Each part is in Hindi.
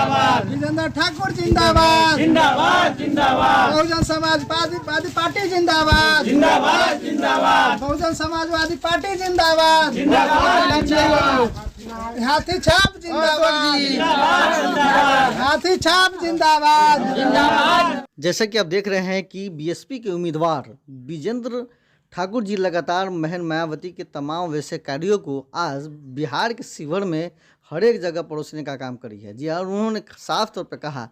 जिंदाबाद, विजेंद्र ठाकुर जिंदाबाद, जिंदाबाद जिंदाबाद, बहुजन समाजवादी पार्टी जिंदाबाद, जिंदाबाद जिंदाबाद, बहुजन समाजवादी पार्टी जिंदाबाद, जिंदाबाद, हाथी छाप जिंदाबाद, हाथी छाप जिंदाबाद। जैसा कि आप देख रहे हैं कि बीएसपी के उम्मीदवार विजेंद्र ठाकुर जी लगातार बहन मायावती के तमाम वैसे कार्यों को आज बिहार के शिवहर में हर एक जगह परोसने का काम करी है। जी हाँ, उन्होंने साफ तौर पर कहा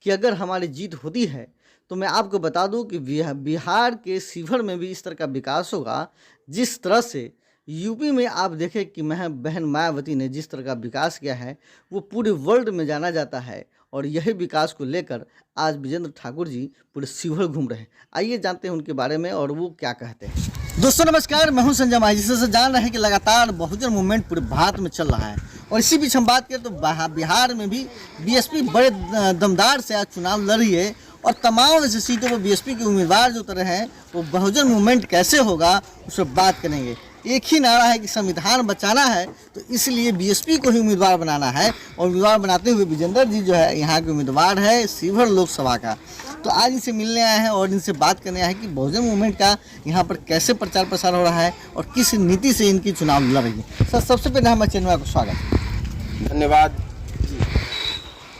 कि अगर हमारी जीत होती है तो मैं आपको बता दूं कि बिहार के शिवहर में भी इस तरह का विकास होगा जिस तरह से यूपी में आप देखें कि बहन मायावती ने जिस तरह का विकास किया है वो पूरे वर्ल्ड में जाना जाता है। और यही विकास को लेकर आज विजेंद्र ठाकुर जी पूरे शिवहर घूम रहे हैं। आइए जानते हैं उनके बारे में और वो क्या कहते हैं। दोस्तों नमस्कार, मैं हूं संजय माही। जिससे जान रहे हैं कि लगातार बहुजन मूवमेंट पूरे भारत में चल रहा है और इसी बीच हम बात करें तो बिहार में भी बीएसपी बड़े दमदार से आज चुनाव लड़ रही है और तमाम ऐसी सीटों पर बीएसपी के उम्मीदवार जो उतरे हैं वो बहुजन मूवमेंट कैसे होगा उस पर बात करेंगे। एक ही नारा है कि संविधान बचाना है, तो इसलिए बीएसपी को ही उम्मीदवार बनाना है और उम्मीदवार बनाते हुए विजेंद्र जी जो है यहाँ के उम्मीदवार है शिवहर लोकसभा का। तो आज इनसे मिलने आए हैं और इनसे बात करने आए हैं कि बहुजन मूवमेंट का यहाँ पर कैसे प्रचार प्रसार हो रहा है और किस नीति से इनकी चुनाव लड़ रही है। सर सबसे पहले हमारे चैनल में आपको स्वागत। धन्यवाद।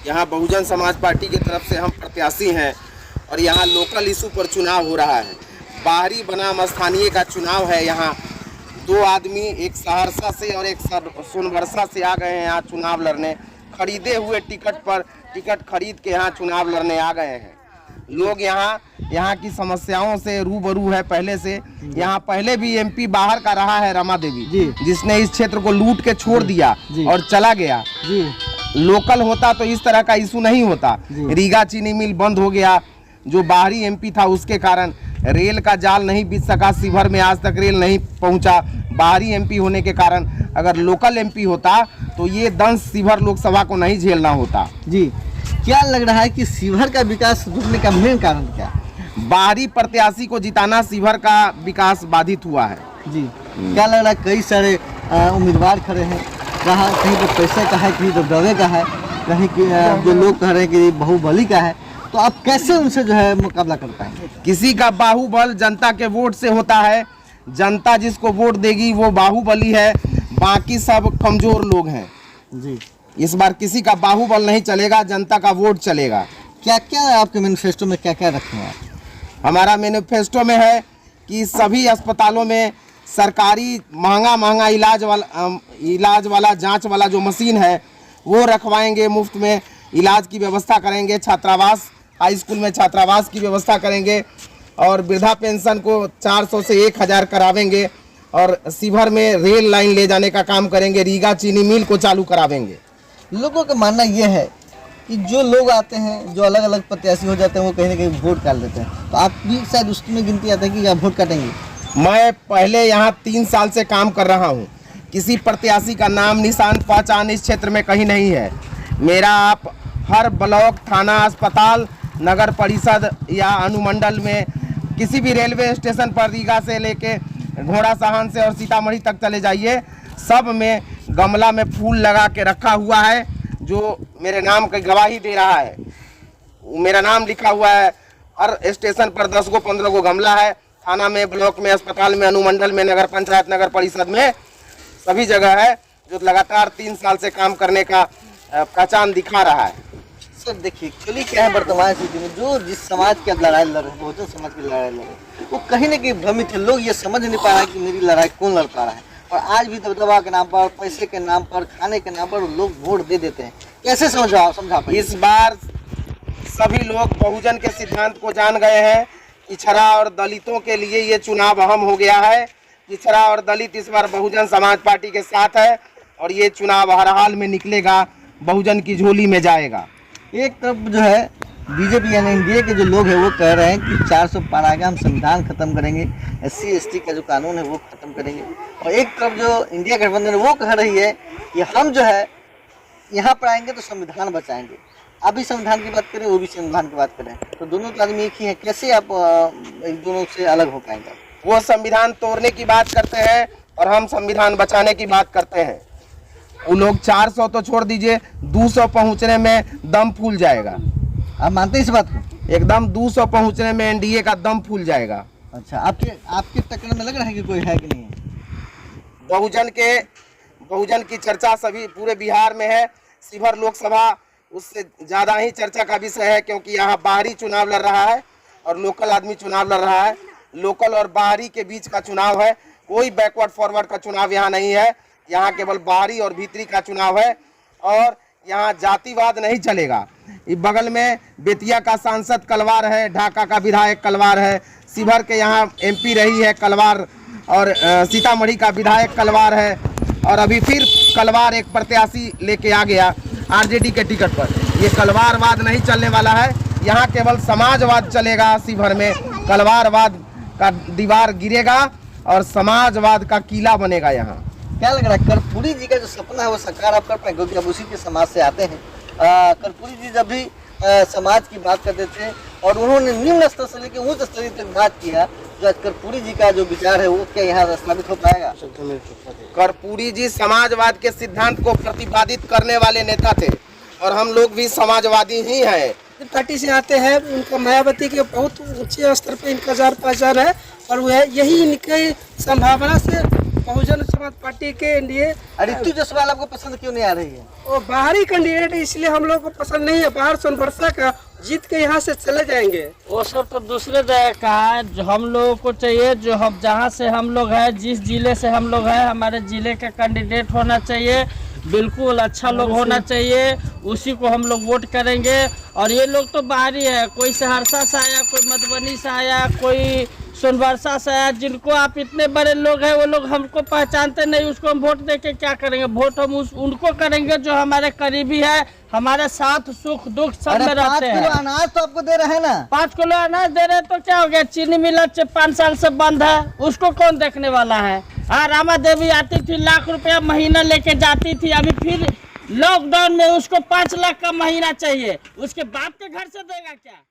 यहाँ बहुजन समाज पार्टी की तरफ से हम प्रत्याशी हैं और यहाँ लोकल इशू पर चुनाव हो रहा है। बाहरी बनाम स्थानीय का चुनाव है। यहाँ दो आदमी एक सहरसा से और एक सोनभरसा से आ गए हैं यहाँ चुनाव लड़ने। खरीदे हुए टिकट खरीद के यहाँ चुनाव लड़ने आ गए हैं। लोग यहाँ की समस्याओं से रूबरू है पहले से। यहाँ पहले भी एमपी बाहर का रहा है रमा देवी जी, जिसने इस क्षेत्र को लूट के छोड़ दिया और चला गया जी। लोकल होता तो इस तरह का इशू नहीं होता। रीगा चीनी मिल बंद हो गया, जो बाहरी एमपी था उसके कारण रेल का जाल नहीं बिछ सका। शिवहर में आज तक रेल नहीं पहुंचा बाहरी एमपी होने के कारण। अगर लोकल एमपी होता तो ये दंश शिवहर लोकसभा को नहीं झेलना होता जी। क्या लग रहा है कि शिवहर का विकास रुकने का मेन कारण क्या? बाहरी प्रत्याशी को जिताना शिवहर का विकास बाधित हुआ है जी। क्या लग रहा है कई सारे उम्मीदवार खड़े हैं, कहीं पर पैसे का है, कहीं तो दवे का है, कहीं जो लोग कह रहे हैं कि बाहुबली का है, तो आप कैसे उनसे जो है मुकाबला कर पाएंगे? किसी का बाहुबल जनता के वोट से होता है। जनता जिसको वोट देगी वो बाहुबली है, बाकी सब कमजोर लोग हैं जी। इस बार किसी का बाहुबल नहीं चलेगा, जनता का वोट चलेगा। क्या क्या आपके मैनिफेस्टो में क्या क्या रखे हैं? हमारा मैनिफेस्टो में है कि सभी अस्पतालों में सरकारी महंगा इलाज वाला जांच वाला जो मशीन है वो रखवाएंगे, मुफ्त में इलाज की व्यवस्था करेंगे। छात्रावास, हाई स्कूल में छात्रावास की व्यवस्था करेंगे और वृद्धा पेंशन को 400 से 1000 करावेंगे और शिवहर में रेल लाइन ले जाने का काम करेंगे। रीगा चीनी मिल को चालू करावेंगे। लोगों का मानना यह है कि जो लोग आते हैं, जो अलग अलग प्रत्याशी हो जाते हैं, वो कहीं ना कहीं वोट काट देते हैं, तो आप भी शायद उसमें गिनती आता है कि आप वोट काटेंगे। मैं पहले यहाँ 3 साल से काम कर रहा हूँ। किसी प्रत्याशी का नाम निशान पहचान इस क्षेत्र में कहीं नहीं है। मेरा आप हर ब्लॉक, थाना, अस्पताल, नगर परिषद या अनुमंडल में किसी भी रेलवे स्टेशन पर रीगा से लेके घोड़ा साहन से और सीतामढ़ी तक चले जाइए, सब में गमला में फूल लगा के रखा हुआ है जो मेरे नाम की गवाही दे रहा है। मेरा नाम लिखा हुआ है। हर स्टेशन पर 10 गो 15 गो गमला है। थाना में, ब्लॉक में, अस्पताल में, अनुमंडल में, नगर पंचायत, नगर परिषद में, सभी जगह है, जो लगातार 3 साल से काम करने का पहचान दिखा रहा है। सर देखिए एक्चुअली क्या है, वर्तमान स्थिति में जो जिस समाज की लड़ाई लड़ रहे हैं, बहुजन समाज की लड़ाई लड़ रहे हैं, वो कहीं ना कहीं भ्रमित है। लोग ये समझ नहीं पा रहा है कि मेरी लड़ाई कौन लड़ पा रहा है। और आज भी दबदबा के नाम पर, पैसे के नाम पर, खाने के नाम पर लोग वोट दे देते हैं। कैसे समझा पाइए? इस बार सभी लोग बहुजन के सिद्धांत को जान गए हैं। पिछड़ा और दलितों के लिए ये चुनाव अहम हो गया है। पिछड़ा और दलित इस बार बहुजन समाज पार्टी के साथ है और ये चुनाव हर हाल में निकलेगा, बहुजन की झोली में जाएगा। एक तरफ जो है बीजेपी यानी एनडीए के जो लोग हैं वो कह रहे हैं कि 400 पारा का हम संविधान खत्म करेंगे, SC/ST का जो कानून है वो खत्म करेंगे, और एक तरफ जो इंडिया गठबंधन है वो कह रही है कि हम जो है यहाँ पर आएंगे तो संविधान बचाएंगे। आप भी संविधान की बात करें, वो भी संविधान की बात करें, तो दोनों तो आदमी एक ही है। कैसे आप एक दोनों से अलग हो पाएंगे? वो संविधान तोड़ने की बात करते हैं और हम संविधान बचाने की बात करते हैं। वो लोग 400 तो छोड़ दीजिए, 200 पहुंचने में दम फूल जाएगा। आप मानते हैं इस बात को? एकदम 200 पहुंचने में एनडीए का दम फूल जाएगा। अच्छा, आपके टक्कर में लग रहा है कि कोई है कि नहीं है? बहुजन की चर्चा सभी पूरे बिहार में है। शिवहर लोकसभा उससे ज़्यादा ही चर्चा का विषय है, क्योंकि यहाँ बाहरी चुनाव लड़ रहा है और लोकल आदमी चुनाव लड़ रहा है। लोकल और बाहरी के बीच का चुनाव है, कोई बैकवर्ड फॉरवर्ड का चुनाव यहाँ नहीं है। यहाँ केवल बाहरी और भीतरी का चुनाव है और यहाँ जातिवाद नहीं चलेगा। इस बगल में बेतिया का सांसद कलवार है, ढाका का विधायक कलवार है, शिवहर के यहाँ एमपी रही है कलवार, और सीतामढ़ी का विधायक कलवार है, और अभी फिर कलवार एक प्रत्याशी लेके आ गया आरजेडी के टिकट पर। ये कलवारवाद नहीं चलने वाला है, यहाँ केवल समाजवाद चलेगा। शिवहर में कलवारवाद का दीवार गिरेगा और समाजवाद का किला बनेगा। यहाँ क्या लग रहा है, कर्पूरी जी का जो सपना है वो साकार आप कर पाएंगे? क्योंकि अब उसी के समाज से आते हैं। कर्पूरी जी जब भी समाज की बात करते थे और उन्होंने निम्न स्तर से लेकर उच्च स्तर तक बात किया, जो आज कर्पूरी जी का जो विचार है वो क्या यहाँ स्थापित हो पाएगा? कर्पूरी जी समाजवाद के सिद्धांत को प्रतिपादित करने वाले नेता थे और हम लोग भी समाजवादी ही हैं। पार्टी से आते हैं, उनका मायावती के बहुत ऊंचे स्तर पे इनका जान पहचान है और वह यही इनके संभावना से बहुजन समाज पार्टी के एनडीए। ऋतु जायसवाल आपको पसंद क्यों नहीं आ रही है? वो बाहरी कैंडिडेट इसलिए हम लोग को पसंद नहीं है। बाहर सोनबरसा का जीत के यहाँ से चले जाएंगे। वो सब तो दूसरे जगह का है, जो हम लोगों को चाहिए, जो हम जहाँ से हम लोग हैं, जिस जिले से हम लोग हैं, हमारे जिले का कैंडिडेट होना चाहिए, बिल्कुल अच्छा लोग होना चाहिए, उसी को हम लोग वोट करेंगे। और ये लोग तो बाहरी है, कोई सहरसा से आया, कोई मधुबनी से आया, कोई सोनबरसा से आया। जिनको आप इतने बड़े लोग हैं वो लोग हमको पहचानते नहीं, उसको हम वोट देके क्या करेंगे? वोट हम उनको करेंगे जो हमारे करीबी है, हमारे साथ सुख दुख सब में रहते हैं। 5 किलो अनाज तो आपको दे रहे हैं ना? 5 किलो अनाज दे रहे तो क्या हो गया? चीनी मिल 5 साल से बंद है, उसको कौन देखने वाला है? हाँ, रामा देवी आती थी, लाख रुपया महीना लेके जाती थी, अभी फिर लॉकडाउन में उसको 5 लाख का महीना चाहिए, उसके बाप के घर से देगा क्या?